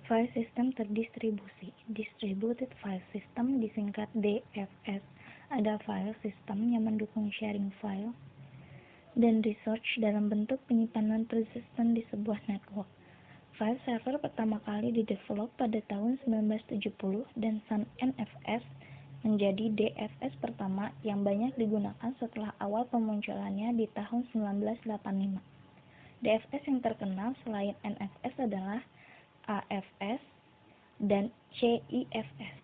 File System terdistribusi. Distributed File System disingkat DFS adalah file sistem yang mendukung sharing file dan resource dalam bentuk penyimpanan persistent di sebuah network. File server pertama kali didevelop pada tahun 1970 dan Sun NFS menjadi DFS pertama yang banyak digunakan setelah awal pemunculannya di tahun 1985. DFS yang terkenal selain NFS adalah AFS dan CIFS.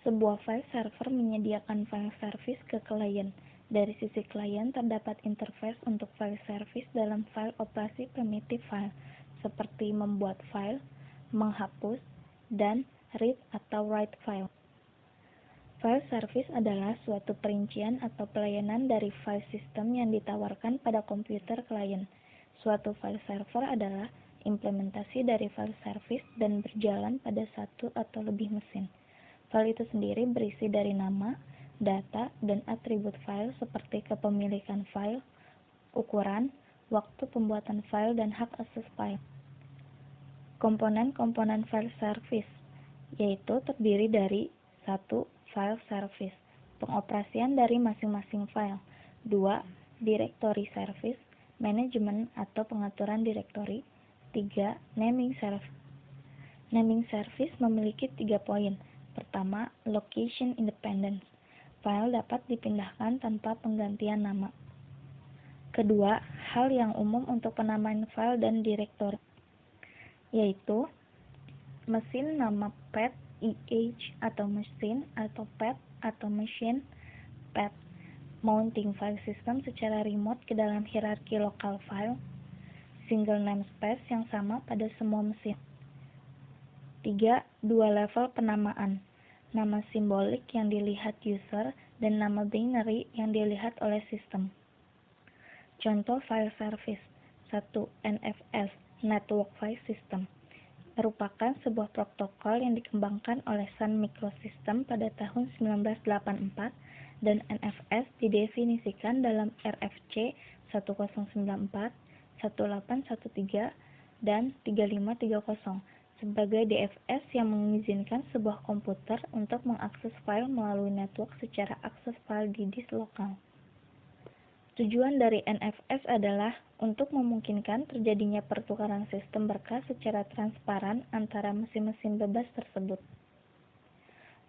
Sebuah file server menyediakan file service ke klien. Dari sisi klien terdapat interface untuk file service dalam file operasi primitif file, seperti membuat file, menghapus, dan read atau write file. File service adalah suatu perincian atau pelayanan dari file system yang ditawarkan pada komputer klien. Suatu file server adalah implementasi dari file service dan berjalan pada satu atau lebih mesin. File itu sendiri berisi dari nama, data, dan atribut file seperti kepemilikan file, ukuran, waktu pembuatan file, dan hak akses file. Komponen-komponen file service yaitu terdiri dari 1. File service, pengoperasian dari masing-masing file. 2. Directory service, manajemen atau pengaturan direktori. 3. Naming service. Naming service memiliki 3 poin. Pertama, location independence. File dapat dipindahkan tanpa penggantian nama. Kedua, hal yang umum untuk penamaan file dan direktori, yaitu mesin nama path atau mesin atau path atau machine path, mounting file system secara remote ke dalam hierarki lokal file, single namespace yang sama pada semua mesin. 3. Dua level penamaan, nama simbolik yang dilihat user dan nama binary yang dilihat oleh sistem. Contoh file service. 1. NFS, Network File System, merupakan sebuah protokol yang dikembangkan oleh Sun Microsystems pada tahun 1984 dan NFS didefinisikan dalam RFC 1094, 1813, dan 3530 sebagai DFS yang mengizinkan sebuah komputer untuk mengakses file melalui network secara akses file di disk lokal. Tujuan dari NFS adalah untuk memungkinkan terjadinya pertukaran sistem berkas secara transparan antara mesin-mesin bebas tersebut.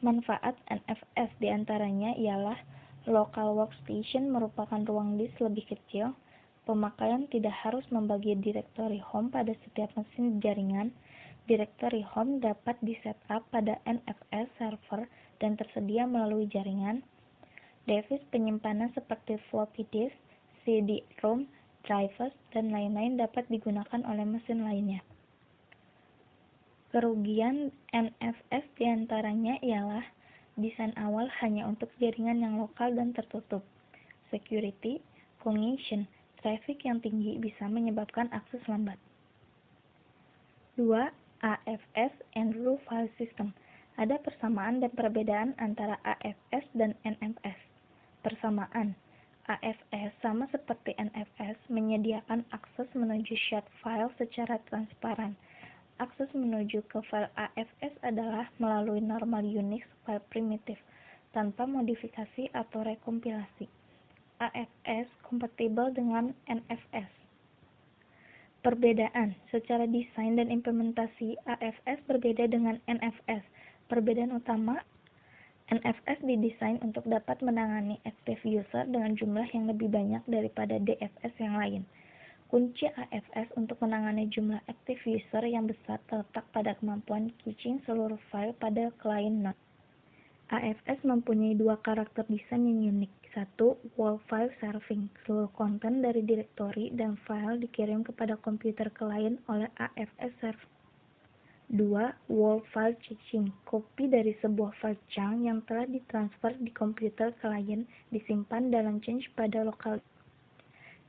Manfaat NFS diantaranya ialah local workstation merupakan ruang disk lebih kecil, pemakaian tidak harus membagi direktori home pada setiap mesin jaringan, direktori home dapat di-setup pada NFS server dan tersedia melalui jaringan, device penyimpanan seperti floppy disk, CD-ROM, drivers, dan lain-lain dapat digunakan oleh mesin lainnya. Kerugian NFS diantaranya ialah desain awal hanya untuk jaringan yang lokal dan tertutup. Security, congestion, traffic yang tinggi bisa menyebabkan akses lambat. 2. AFS and Raw File System. Ada persamaan dan perbedaan antara AFS dan NFS. Persamaan. AFS sama seperti NFS menyediakan akses menuju shared file secara transparan. Akses menuju ke file AFS adalah melalui normal Unix file primitif tanpa modifikasi atau rekompilasi. AFS kompatibel dengan NFS. Perbedaan secara desain dan implementasi AFS berbeda dengan NFS. Perbedaan utama, NFS didesain untuk dapat menangani active user dengan jumlah yang lebih banyak daripada DFS yang lain. Kunci AFS untuk menangani jumlah active user yang besar terletak pada kemampuan caching seluruh file pada klien node. AFS mempunyai 2 karakter desain yang unik. 1. Whole file serving. Seluruh konten dari direktori dan file dikirim kepada komputer klien oleh AFS server. 2. Whole file caching. Kopi dari sebuah file chunk yang telah ditransfer di komputer klien disimpan dalam change pada lokal.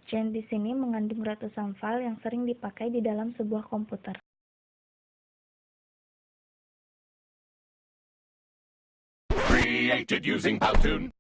Change di sini mengandung ratusan file yang sering dipakai di dalam sebuah komputer. Created using Powtoon.